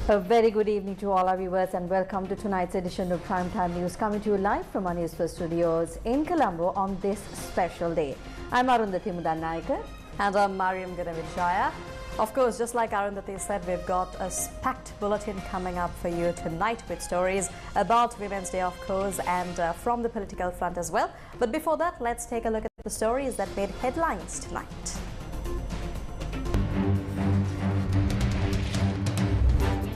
A very good evening to all our viewers and welcome to tonight's edition of Primetime News, coming to you live from our Newsfirst studios in Colombo on this special day. I'm Arundhati Mudannaike. And I'm Mariam Ganavijaya. Of course, just like Arundhati said, we've got a packed bulletin coming up for you tonight with stories about Women's Day, of course, and from the political front as well. But before that, let's take a look at the stories that made headlines tonight.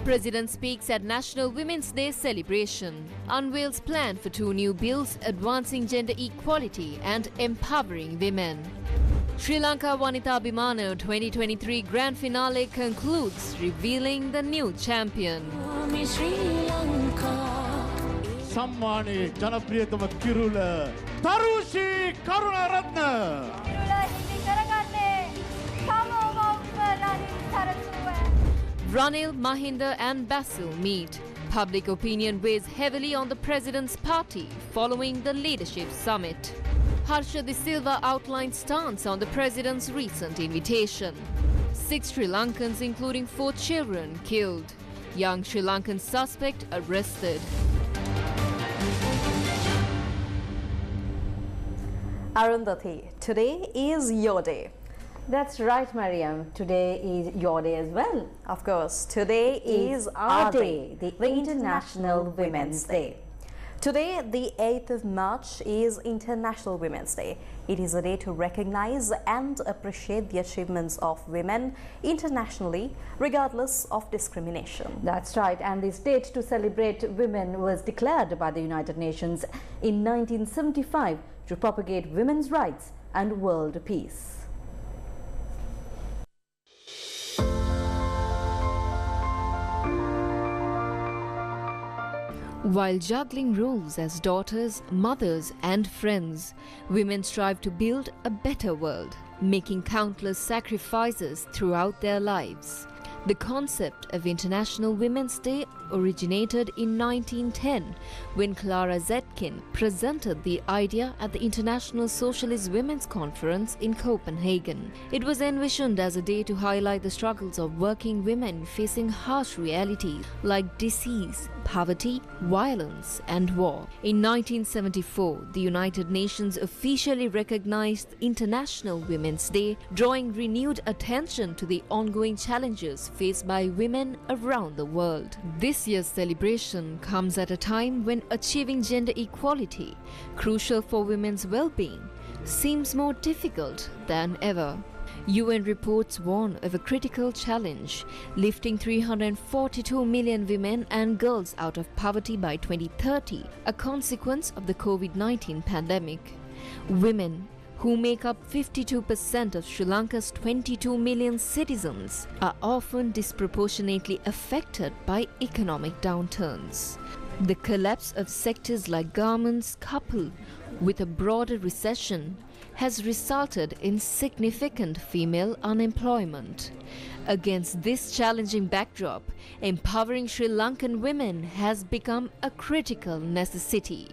President speaks at National Women's Day celebration, unveils plan for 2 new bills advancing gender equality and empowering women. Sri Lanka Vanita Abhimana 2023 Grand Finale concludes, revealing the new champion. Sammane Janapriyatama Kirula Tarushi Karunaratna Ranil, Mahinda and Basil meet. Public opinion weighs heavily on the president's party following the leadership summit. Harsha De Silva outlines stance on the president's recent invitation. 6 Sri Lankans, including 4 children, killed. Young Sri Lankan suspect arrested. Arundhati, today is your day. That's right, Mariam. Today is your day as well. Of course, today is our day, the International Women's Day. Today, the 8th of March, is International Women's Day. It is a day to recognize and appreciate the achievements of women internationally, regardless of discrimination. That's right, and this date to celebrate women was declared by the United Nations in 1975 to propagate women's rights and world peace. While juggling roles as daughters, mothers and friends, women strive to build a better world, making countless sacrifices throughout their lives. The concept of International Women's Day originated in 1910 when Clara Zetkin presented the idea at the International Socialist Women's Conference in Copenhagen. It was envisioned as a day to highlight the struggles of working women facing harsh realities like disease, poverty, violence and war. In 1974, the United Nations officially recognized International Women's Day, drawing renewed attention to the ongoing challenges faced by women around the world. This year's celebration comes at a time when achieving gender equality, crucial for women's well-being, seems more difficult than ever. UN reports warn of a critical challenge, lifting 342 million women and girls out of poverty by 2030, a consequence of the COVID-19 pandemic. Women, who make up 52% of Sri Lanka's 22 million citizens, are often disproportionately affected by economic downturns. The collapse of sectors like garments, coupled with a broader recession, has resulted in significant female unemployment. Against this challenging backdrop, empowering Sri Lankan women has become a critical necessity.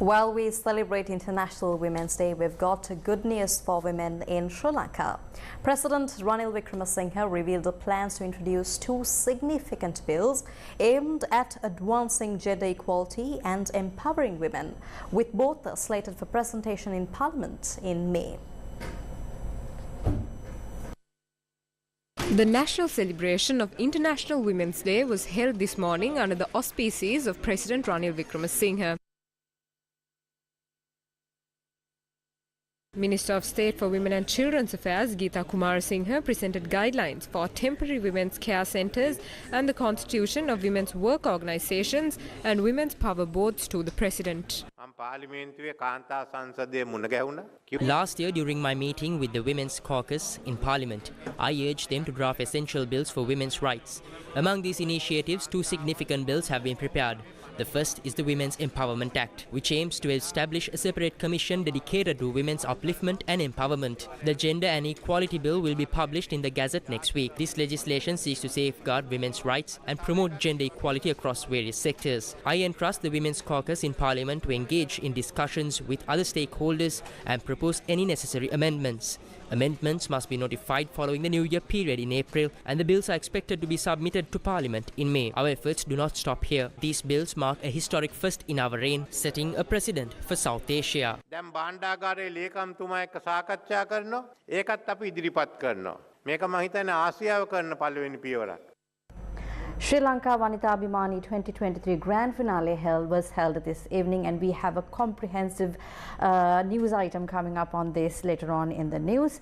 While we celebrate International Women's Day, we've got good news for women in Sri Lanka. President Ranil Wickremesinghe revealed the plans to introduce 2 significant bills aimed at advancing gender equality and empowering women, with both slated for presentation in Parliament in May. The national celebration of International Women's Day was held this morning under the auspices of President Ranil Wickremesinghe. Minister of State for Women and Children's Affairs Geeta Kumarasinghe presented guidelines for temporary women's care centres and the constitution of women's work organisations and women's power boards to the President. Last year, during my meeting with the Women's Caucus in Parliament, I urged them to draft essential bills for women's rights. Among these initiatives, two significant bills have been prepared. The first is the Women's Empowerment Act, which aims to establish a separate commission dedicated to women's upliftment and empowerment. The Gender and Equality Bill will be published in the Gazette next week. This legislation seeks to safeguard women's rights and promote gender equality across various sectors. I entrust the Women's Caucus in Parliament to engage in discussions with other stakeholders and propose any necessary amendments. Amendments must be notified following the New Year period in April, and the bills are expected to be submitted to Parliament in May. Our efforts do not stop here. These bills mark a historic first in our reign, setting a precedent for South Asia. Sri Lanka Vanita Abhimani 2023 Grand Finale was held this evening, and we have a comprehensive news item coming up on this later on in the news.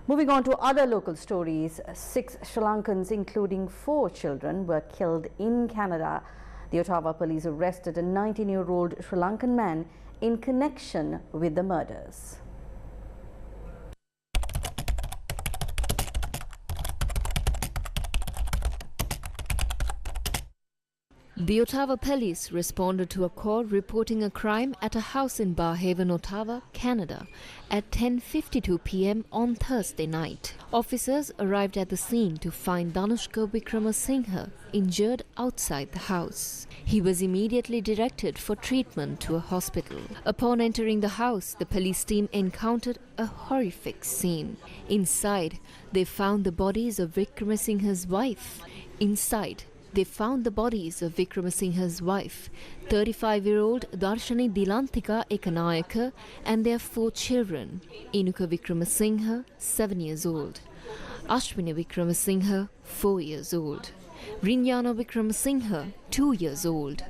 Moving on to other local stories, 6 Sri Lankans, including 4 children, were killed in Canada. The Ottawa police arrested a 19-year-old Sri Lankan man in connection with the murders. The Ottawa police responded to a call reporting a crime at a house in Barhaven, Ottawa, Canada at 10:52 p.m. on Thursday night. Officers arrived at the scene to find Danushka Wickramasinghe injured outside the house. He was immediately directed for treatment to a hospital. Upon entering the house, the police team encountered a horrific scene. Inside, they found the bodies of Wickramasinghe's wife. They found the bodies of Wickramasinghe's wife, 35-year-old Darshani Dilantika Ekanayaka, and their 4 children, Inuka Wickramasinghe, 7 years old, Ashwini Wickramasinghe, 4 years old, Rinyana Wickramasinghe, 2 years old,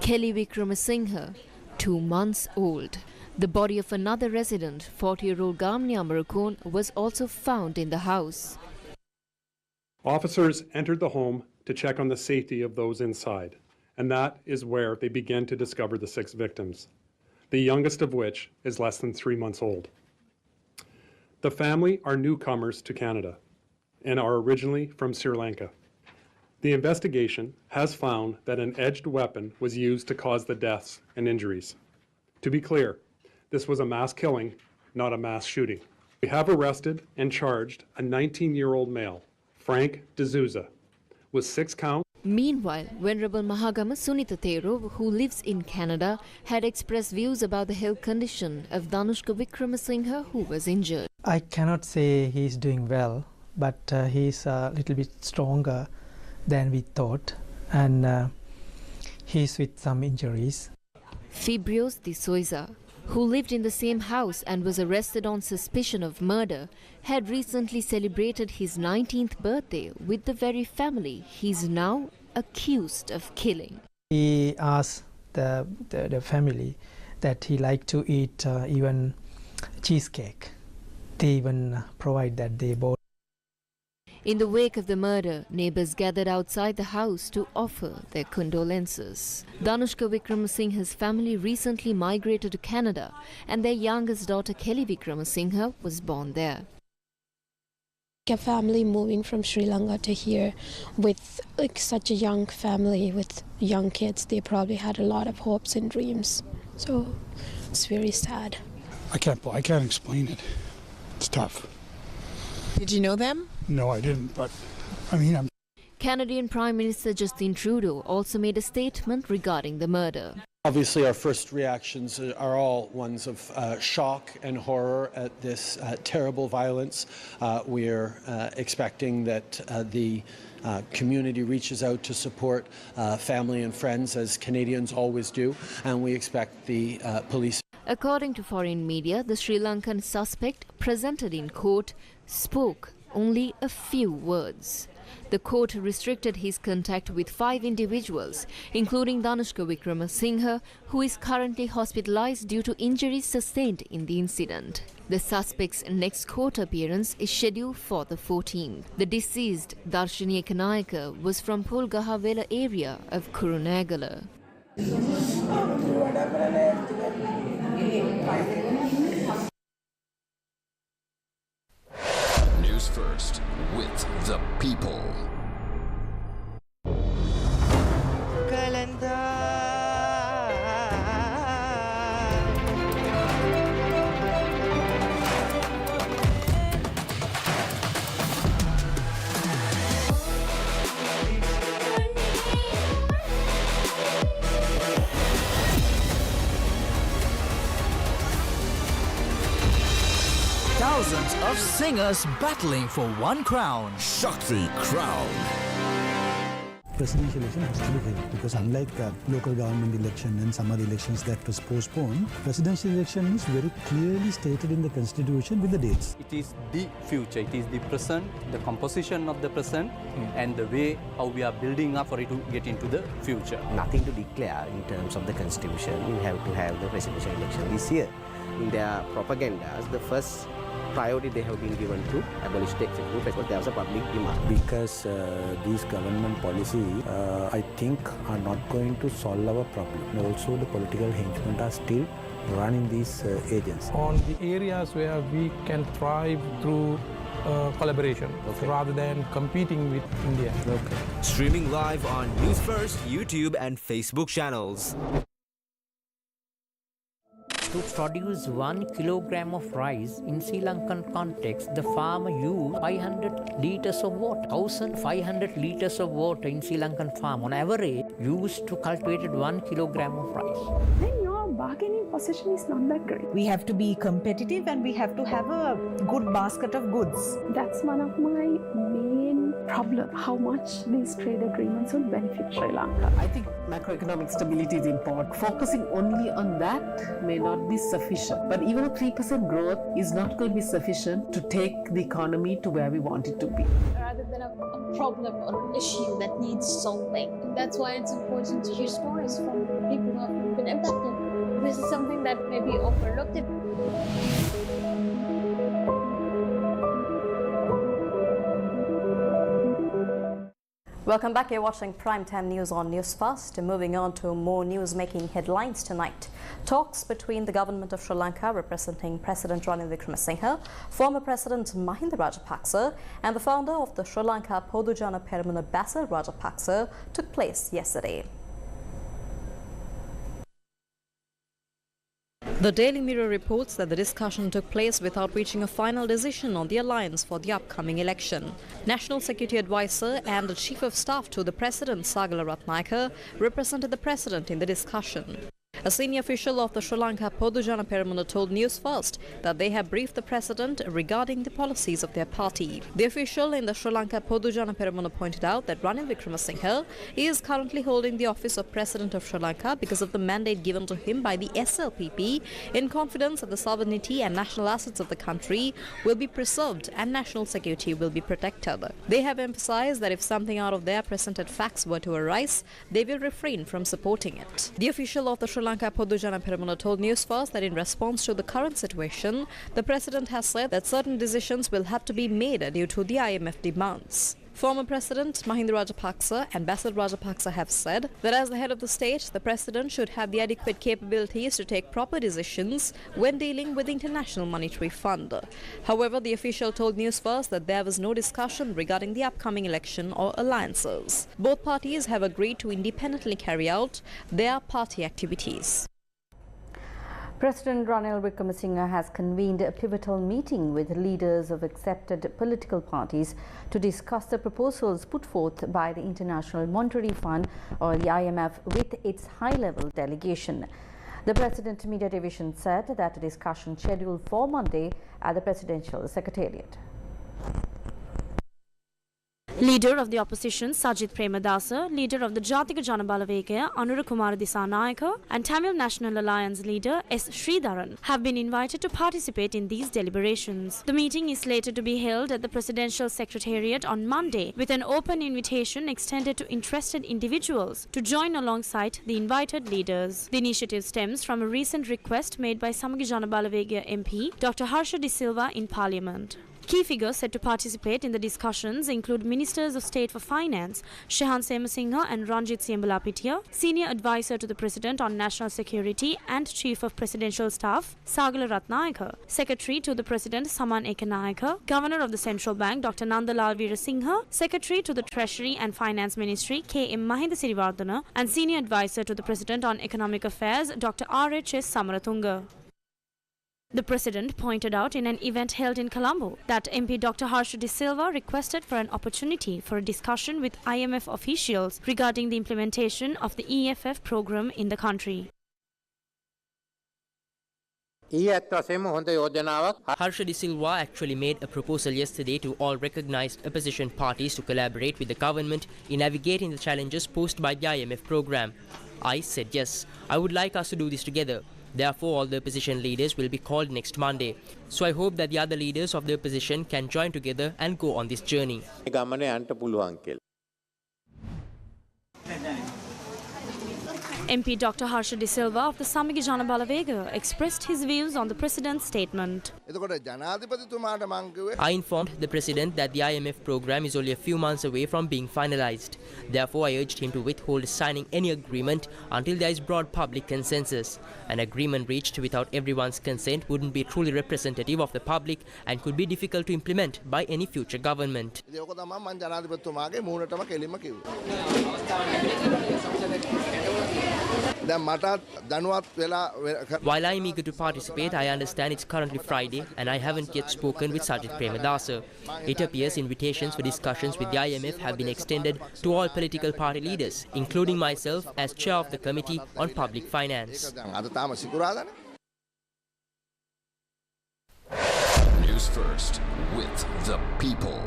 Kelly Wickramasinghe, 2 months old. The body of another resident, 40-year-old Gamni Amarakon, was also found in the house. Officers entered the home to check on the safety of those inside, and that is where they began to discover the 6 victims, the youngest of which is less than 3 months old. The family are newcomers to Canada and are originally from Sri Lanka. The investigation has found that an edged weapon was used to cause the deaths and injuries. To be clear, this was a mass killing, not a mass shooting. We have arrested and charged a 19-year-old male, Frank D'Souza, with 6 counts. Meanwhile, Venerable Mahagama Sunita Thero, who lives in Canada, had expressed views about the health condition of Danushka Wickramasinghe, who was injured. I cannot say he's doing well, but he's a little bit stronger than we thought, and he's with some injuries. Fibrios de Souza, who lived in the same house and was arrested on suspicion of murder, had recently celebrated his 19th birthday with the very family he's now accused of killing. He asked the family that he liked to eat even cheesecake. They even provide that they bought. In the wake of the murder, neighbors gathered outside the house to offer their condolences. Danushka Wickramasinghe's family recently migrated to Canada, and their youngest daughter Kelly Wickramasinghe was born there. A family moving from Sri Lanka to here with such a young family with young kids, they probably had a lot of hopes and dreams. So it's very sad. I can't explain it. It's tough. Did you know them? No, I didn't, but I mean, Canadian Prime Minister Justin Trudeau also made a statement regarding the murder. Obviously, our first reactions are all ones of shock and horror at this terrible violence. We're expecting that the community reaches out to support family and friends, as Canadians always do, and we expect the police. According to foreign media, the Sri Lankan suspect presented in court spoke only a few words. The court restricted his contact with 5 individuals, including Danushka Wickramasinghe, who is currently hospitalized due to injuries sustained in the incident. The suspect's next court appearance is scheduled for the 14th. The deceased, Darshani Ekanayaka, was from Pulgahavela area of Kurunegala. Newsfirst with the people. Thousands of singers battling for one crown. Shakti Crown. Presidential election has to be held because unlike local government election and some other elections that was postponed, presidential election is very clearly stated in the constitution with the dates. It is the future, it is the present, the composition of the present and the way how we are building up for it to get into the future. Nothing to declare in terms of the constitution. You have to have the presidential election this year. In their propagandas, the first priority they have been given to abolish the executive because there was a public demand. Because these government policies, I think, are not going to solve our problem. And also, the political henchmen are still running these agents. On the areas where we can thrive through collaboration rather than competing with India. Streaming live on Newsfirst, YouTube and Facebook channels. To produce 1 kilogram of rice in Sri Lankan context, the farmer used 500 liters of water. 1,500 liters of water in Sri Lankan farm on average used to cultivate 1 kilogram of rice. Then your bargaining position is not that great. We have to be competitive and we have to have a good basket of goods. That's one of my main problems, how much these trade agreements will benefit Sri Lanka. I think macroeconomic stability is important. Focusing only on that may not be sufficient. But even a 3% growth is not going to be sufficient to take the economy to where we want it to be. Rather than a problem or an issue that needs solving. That's why it's important to hear stories from people who have been impacted. This is something that may be overlooked. Welcome back. You're watching Primetime News on Newsfirst. Moving on to more news making headlines tonight. Talks between the government of Sri Lanka representing President Ranil Wickremesinghe, former President Mahinda Rajapaksa and the founder of the Sri Lanka Podujana Peramuna Basil Rajapaksa took place yesterday. The Daily Mirror reports that the discussion took place without reaching a final decision on the alliance for the upcoming election. National Security Advisor and the Chief of Staff to the President, Sagala Ratnayaka, represented the President in the discussion. A senior official of the Sri Lanka Podujana Peramuna told Newsfirst that they have briefed the President regarding the policies of their party. The official in the Sri Lanka Podujana Peramuna pointed out that Ranil Wickremesinghe is currently holding the office of President of Sri Lanka because of the mandate given to him by the SLPP in confidence that the sovereignty and national assets of the country will be preserved and national security will be protected. They have emphasized that if something out of their presented facts were to arise, they will refrain from supporting it. The official of the Sri Lanka Podujana Peramuna told Newsfirst that in response to the current situation, the President has said that certain decisions will have to be made due to the IMF demands. Former President Mahinda Rajapaksa and Basil Rajapaksa have said that as the head of the state, the President should have the adequate capabilities to take proper decisions when dealing with the International Monetary Fund. However, the official told Newsfirst that there was no discussion regarding the upcoming election or alliances. Both parties have agreed to independently carry out their party activities. President Ranil Wickremesinghe has convened a pivotal meeting with leaders of accepted political parties to discuss the proposals put forth by the International Monetary Fund or the IMF with its high-level delegation. The President Media Division said that a discussion scheduled for Monday at the Presidential Secretariat. Leader of the opposition Sajith Premadasa, leader of the Jatika Janabalawekaya Anura Kumara Disanayaka and Tamil National Alliance leader S. Sridharan have been invited to participate in these deliberations. The meeting is slated to be held at the Presidential Secretariat on Monday with an open invitation extended to interested individuals to join alongside the invited leaders. The initiative stems from a recent request made by Samagi Janabalawekaya MP Dr. Harsha De Silva in Parliament. Key figures set to participate in the discussions include Ministers of State for Finance Shehan Semasinghe and Ranjit Siambalapitiya, Senior Advisor to the President on National Security and Chief of Presidential Staff Sagala Ratnayaka, Secretary to the President Saman Ekanayaka, Governor of the Central Bank Dr. Nandalal Veerasinghe, Secretary to the Treasury and Finance Ministry K.M. Mahinda Sirivardhana, and Senior Advisor to the President on Economic Affairs Dr. R.H.S. Samaratunga. The President pointed out in an event held in Colombo that MP Dr. Harsha De Silva requested for an opportunity for a discussion with IMF officials regarding the implementation of the EFF program in the country. Harsha De Silva actually made a proposal yesterday to all recognized opposition parties to collaborate with the government in navigating the challenges posed by the IMF program. I said yes, I would like us to do this together. Therefore, all the opposition leaders will be called next Monday. So I hope that the other leaders of the opposition can join together and go on this journey. MP Dr. Harsha De Silva of the Samika Janabalawega expressed his views on the President's statement. I informed the President that the IMF program is only a few months away from being finalized. Therefore, I urged him to withhold signing any agreement until there is broad public consensus. An agreement reached without everyone's consent wouldn't be truly representative of the public and could be difficult to implement by any future government. While I am eager to participate, I understand it's currently Friday and I haven't yet spoken with Sajid Premadasa. It appears invitations for discussions with the IMF have been extended to all political party leaders, including myself as chair of the Committee on Public Finance. News First with the people.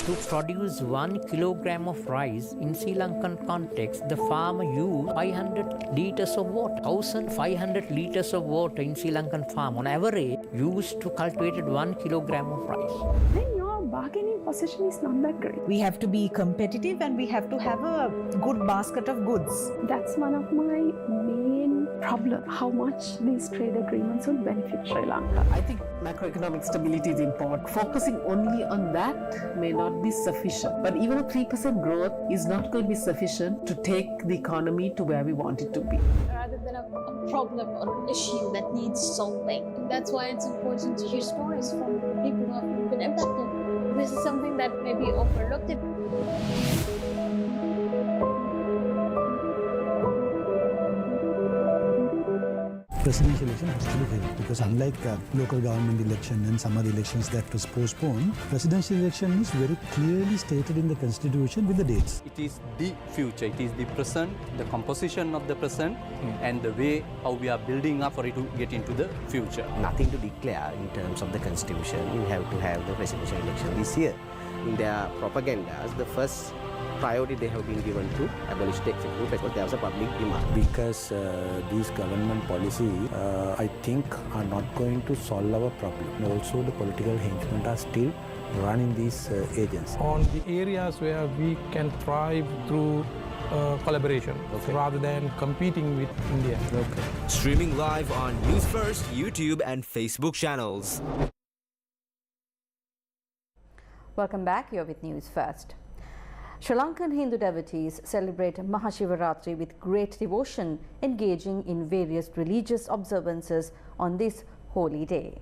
To produce 1 kilogram of rice in Sri Lankan context, the farmer used 500 liters of water. 1,500 liters of water in Sri Lankan farm on average used to cultivate 1 kilogram of rice. Then your bargaining position is not that great. We have to be competitive and we have to have a good basket of goods. That's one of my main problems, how much these trade agreements will benefit Sri Lanka. I think macroeconomic stability is important. Focusing only on that may not be sufficient. But even a 3% growth is not going to be sufficient to take the economy to where we want it to be. Rather than a problem or an issue that needs solving. And that's why it's important to hear stories from people who have been impacted. This is something that may be overlooked. Presidential election has to be held because unlike local government election and some other elections that was postponed, presidential election is very clearly stated in the constitution with the dates. It is the future, it is the present, the composition of the present and the way how we are building up for it to get into the future. Nothing to declare in terms of the constitution. You have to have the presidential election this year. In their propagandas, the first priority they have been given to abolish the executive because there was a public demand. Because these government policies, I think, are not going to solve our problem. And also, the political henchmen are still running these agents. On the areas where we can thrive through collaboration rather than competing with India. Streaming live on Newsfirst, YouTube and Facebook channels. Welcome back. You're with News First. Sri Lankan Hindu devotees celebrate Mahashivaratri with great devotion, engaging in various religious observances on this holy day.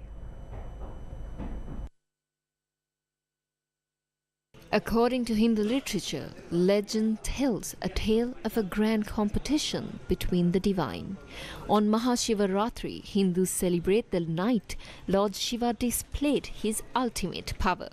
According to Hindu literature, legend tells a tale of a grand competition between the divine. On Mahashivaratri, Hindus celebrate the night Lord Shiva displayed his ultimate power.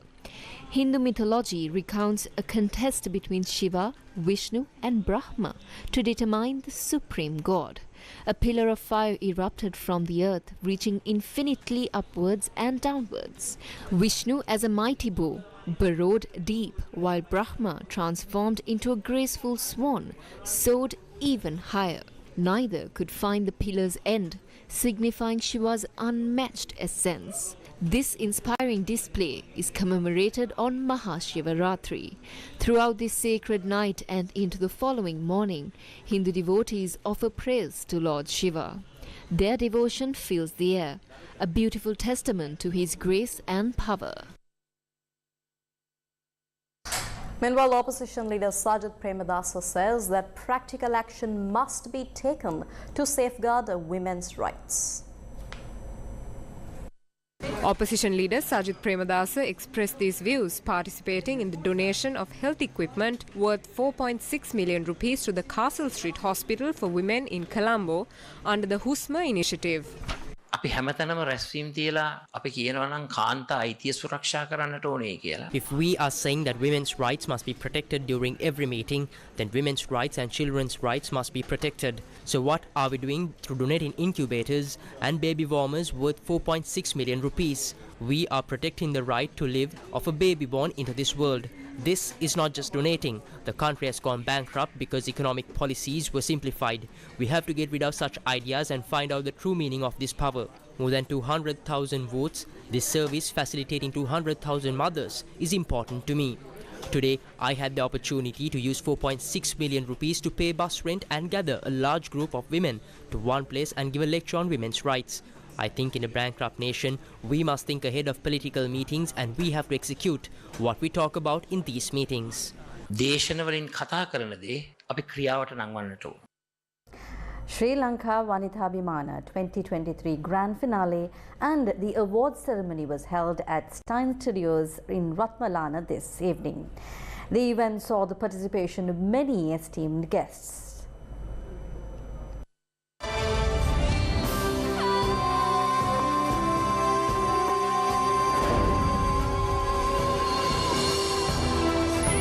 Hindu mythology recounts a contest between Shiva, Vishnu and Brahma to determine the supreme god. A pillar of fire erupted from the earth, reaching infinitely upwards and downwards. Vishnu, as a mighty bow, burrowed deep, while Brahma, transformed into a graceful swan, soared even higher. Neither could find the pillar's end, signifying Shiva's unmatched essence. This inspiring display is commemorated on Mahashivaratri. Throughout this sacred night and into the following morning, Hindu devotees offer prayers to Lord Shiva. Their devotion fills the air. a beautiful testament to his grace and power. Meanwhile, opposition leader Sajid Premadasa says that practical action must be taken to safeguard women's rights. Opposition leader Sajid Premadasa expressed these views participating in the donation of health equipment worth 4.6 million rupees to the Castle Street Hospital for Women in Colombo under the HUSMA initiative. අපි හැමතැනම රැස්වීම් තියලා අපි කියනවා නම් කාන්තා අයිතිය සුරක්ෂා කරන්නට ඕනේ කියලා. If we are saying that women's rights must be protected during every meeting, then women's rights and children's rights must be protected. So what are we doing through donating incubators and baby warmers worth 4.6 million rupees? We are protecting the right to live of a baby born into this world. This is not just donating. The country has gone bankrupt because economic policies were simplified. We have to get rid of such ideas and find out the true meaning of this power. More than 200,000 votes, this service facilitating 200,000 mothers is important to me. Today, I had the opportunity to use 4.6 million rupees to pay bus rent and gather a large group of women to one place and give a lecture on women's rights. I think in a bankrupt nation, we must think ahead of political meetings and we have to execute what we talk about in these meetings. දේශනවලින් කතා කරන දේ අපි ක්‍රියාවට නංවන්නට ඕන. Sri Lanka Vanithabhimana 2023 Grand Finale and the awards ceremony was held at Stein Studios in Ratmalana this evening. The event saw the participation of many esteemed guests.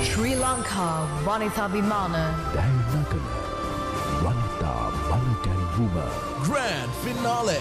Sri Lanka Vanithabhimana Grand Finale.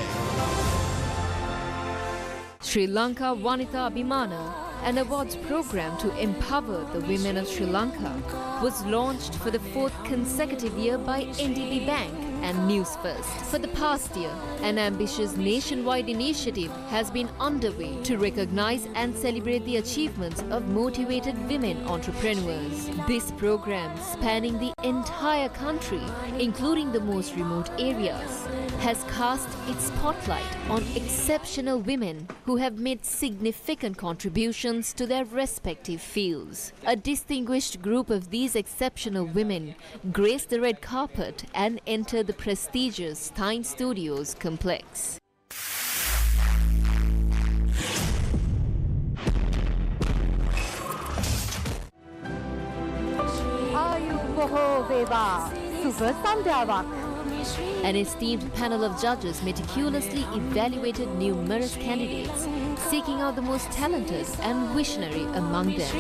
Sri Lanka Vanitha Abhimana, an awards program to empower the women of Sri Lanka, was launched for the 4th consecutive year by NDB Bank and Newsfirst. For the past year, an ambitious nationwide initiative has been underway to recognize and celebrate the achievements of motivated women entrepreneurs. This program, spanning the entire country, including the most remote areas, has cast its spotlight on exceptional women who have made significant contributions to their respective fields. A distinguished group of these exceptional women graced the red carpet and entered the prestigious Stein Studios complex. An esteemed panel of judges meticulously evaluated numerous candidates, seeking out the most talented and visionary among them.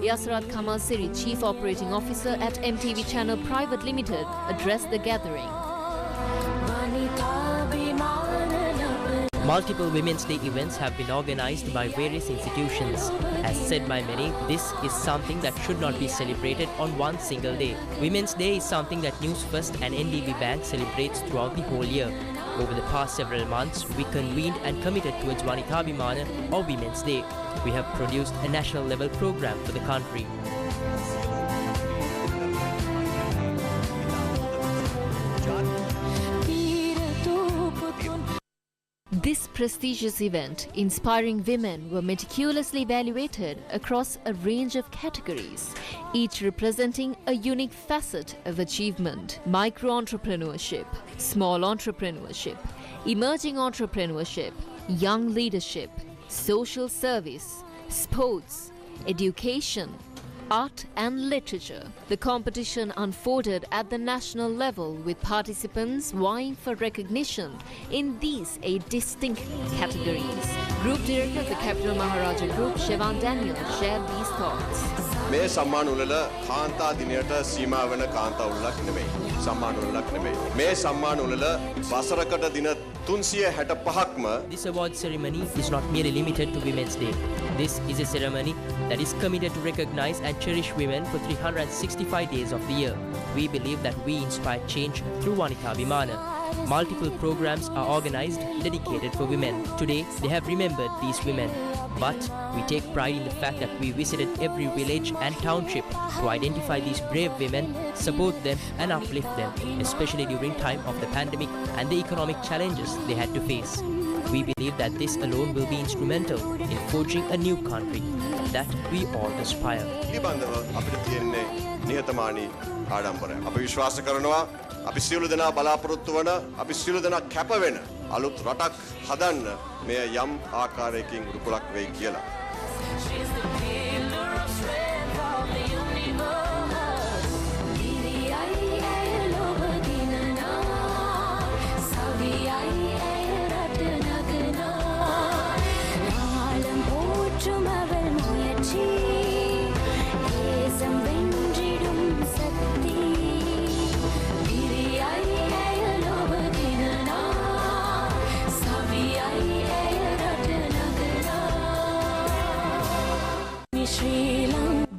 Yasrat Kamal Siri, Chief Operating Officer at MTV Channel Private Limited, addressed the gathering. Multiple Women's Day events have been organized by various institutions. As said by many, this is something that should not be celebrated on one single day. Women's Day is something that Newsfirst and NDB Bank celebrates throughout the whole year. Over the past several months, we convened and committed towards Vanithabhimana or Women's Day. We have produced a national level program for the country. This prestigious event, inspiring women were meticulously evaluated across a range of categories, each representing a unique facet of achievement: micro-entrepreneurship, small entrepreneurship, emerging entrepreneurship, young leadership, social service, sports, education, art and literature. The competition unfolded at the national level with participants vying for recognition in these 8 distinct categories. Group Director of the Capital Maharaja Group, Shevan Daniel, shared these thoughts. මේ සම්මාන උළෙල කාන්තා දිනයට සීමා වෙන කාන්තා උළෙලක් නෙමෙයි. සම්මාන උළෙලක් නෙමෙයි. මේ සම්මාන උළෙල වසරකට දින 365ක්ම. This award ceremony is not merely limited to Women's Day. This is a ceremony that is committed to recognize and cherish women for 365 days of the year. We believe that we inspire change through Vanithabhimana. Multiple programs are organized dedicated for women. Today, they have remembered these women. But we take pride in the fact that we visited every village and township to identify these brave women, support them and uplift them, especially during time of the pandemic and the economic challenges they had to face. We believe that this alone will be instrumental in forging a new country that we all aspire. අපි විශ්වාස කරනවා අපි සියලු දෙනා බලාපොරොත්තු වන අපි සියලු දෙනා කැප වෙන අලුත් රටක් හදන්න මෙය යම් ආකාරයකින් රුකුලක් වෙයි කියලා.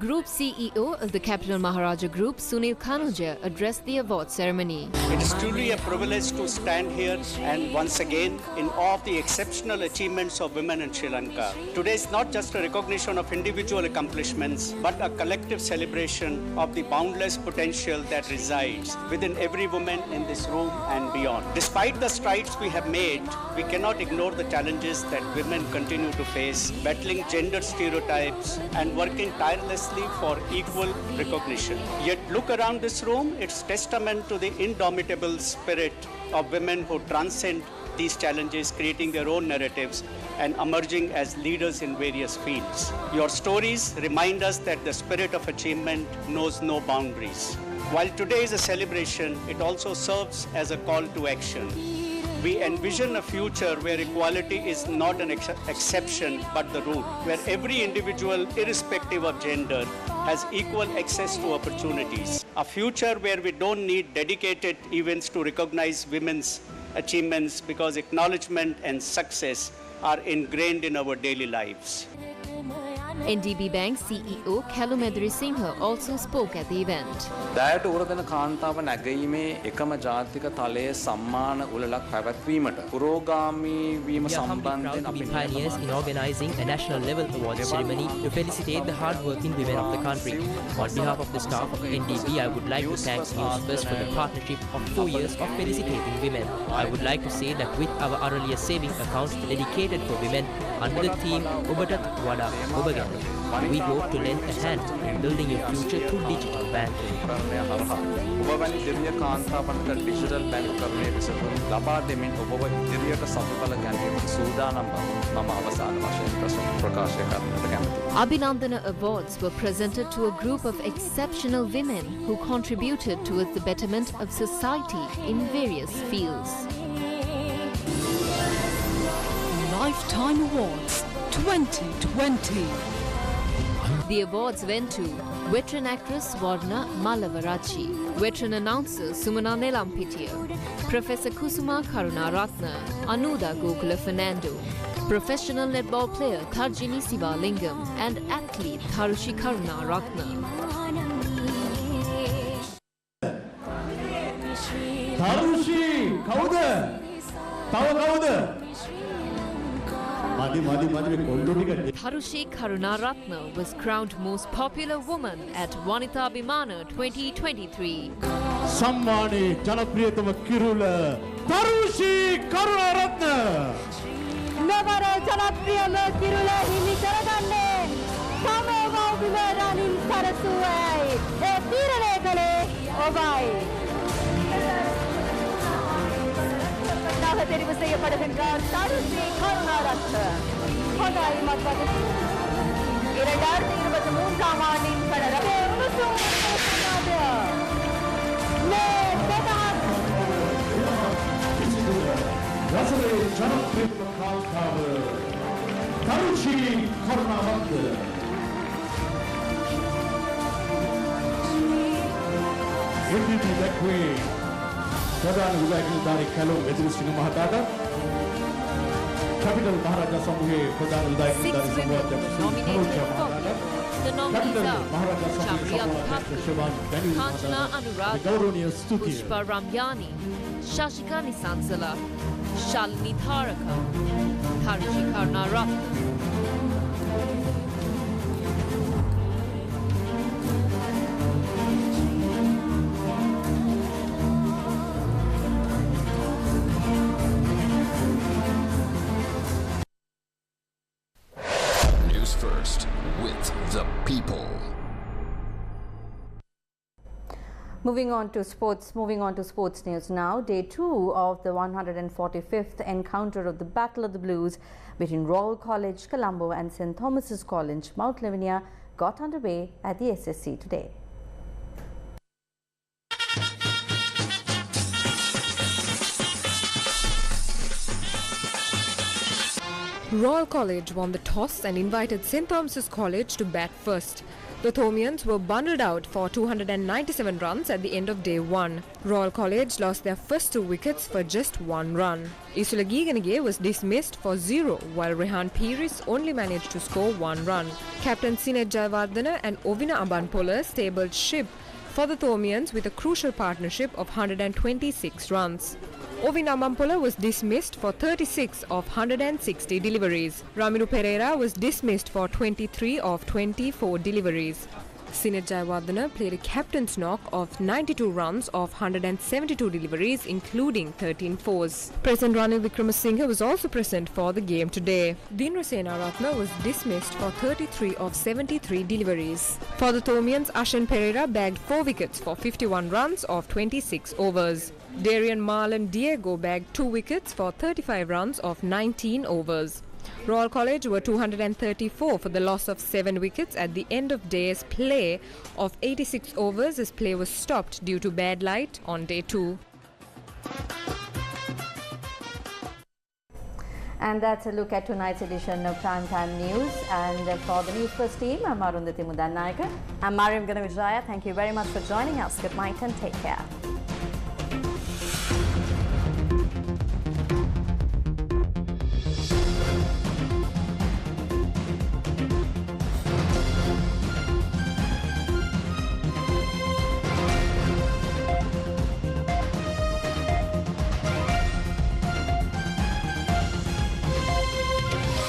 Group CEO of the Capital Maharaja Group, Sunil Kanuja, addressed the award ceremony. It is truly a privilege to stand here and once again in awe of the exceptional achievements of women in Sri Lanka. Today is not just a recognition of individual accomplishments, but a collective celebration of the boundless potential that resides within every woman in this room and beyond. Despite the strides we have made, we cannot ignore the challenges that women continue to face, battling gender stereotypes and working tirelessly for equal recognition. Yet look around this room, it's testament to the indomitable spirit of women who transcend these challenges, creating their own narratives and emerging as leaders in various fields. Your stories remind us that the spirit of achievement knows no boundaries. While today is a celebration, it also serves as a call to action. We envision a future where equality is not an exception but the rule, where every individual, irrespective of gender, has equal access to opportunities. A future where we don't need dedicated events to recognize women's achievements because acknowledgement and success are ingrained in our daily lives. NDB Bank CEO Kalu Medri Singha also spoke at the event. දෑයට උරදෙන කාන්තාව නැගීමේ එකම ජාතික තලයේ සම්මාන උළෙලක් පැවැත්වීමට පුරෝගාමී වීම සම්බන්ධයෙන් අපි pioneers in organizing a national level award ceremony to felicitate the hard-working women of the country. On behalf of the staff of NDB, I would like to thank Newsfirst for the partnership of 4 years of felicitating women. I would like to say that with our earlier saving accounts dedicated for women under the theme Obatat Wada Obagan, we hope to lend a hand in building your future through digital banking. ඔබවැනි දෙවිය කාන්තාවන්ට digital බැංකුකරණය විසඳුම් ලබා දෙමින් ඔබව ඉදිරියට සතුටල ගැනීමට සූදානම් බව මම අවසාන වශයෙන් ප්‍රකාශ කරන්නට කැමැතියි. Abhinandana Awards were presented to a group of exceptional women who contributed towards the betterment of society in various fields. Lifetime Awards 2020. The awards went to veteran actress Varna Malavarachi, veteran announcer Sumana Nelampitiya, Professor Kusuma Karunaratna, Anuda Gokula Fernando, professional netball player Tharjini Sivalingam and athlete Tharushi Karunaratna. Tharushi, kauda? Tawa kauda? Tharushi Karunaratna was crowned most popular woman at Vanitha Bimana 2023. Sammani Janapriyatama Kirula Tharushi Karunaratna. Navara Janapriyama Kirula himi karaganne Samava Vivaranin Sarasuai e Tirane kale obai. தெரிவு செய்யப்படுகின்றார் தருசி கருணாரத்ன. ஹொண்டாய் மத்வது 2023 ஆண்டின் கடற்கரை Tharushi Karunaratna. MVP Queen. प्रधान विधायक खेलो major Singh महाताटा capital महाराजा समूह प्रधान विधायक The nominated Chamriya Thakkur, Kanchana Anuradha, Pushpa Ramyani, Shashika Nisansala, Shalini Tharaka, Tharushi Karnaratna. Newsfirst with the people. Moving on to sports news now. Day 2 of the 145th encounter of the Battle of the Blues between Royal College, Colombo and St. Thomas's College, Mount Lavinia got underway at the SSC today. Royal College won the toss and invited St. Thomas's College to bat first. The Thomians were bundled out for 297 runs at the end of day 1. Royal College lost their first 2 wickets for just 1 run. Isula Giganage was dismissed for 0, while Rehan Piris only managed to score 1 run. Captain Sinet Jayawardena and Ovina Abanpola stabled ship for the Thomians with a crucial partnership of 126 runs. Ovina Mampola was dismissed for 36 of 160 deliveries. Ramiro Pereira was dismissed for 23 of 24 deliveries. Sinet Jayawardena played a captain's knock of 92 runs of 172 deliveries, including 13 fours. President Ranil Wickramasinghe was also present for the game today. Dinrasena Ratna was dismissed for 33 of 73 deliveries. For the Thomians, Ashan Pereira bagged 4 wickets for 51 runs of 26 overs. Darian Marlon Diego bagged 2 wickets for 35 runs of 19 overs. Royal College were 234 for the loss of 7 wickets at the end of day's play of 86 overs as play was stopped due to bad light on day 2. And that's a look at tonight's edition of Primetime News. And for the Newsfirst team, I'm Arundhati Mudannaika. I'm Mariam Ganavijaya. Thank you very much for joining us. Good night and take care.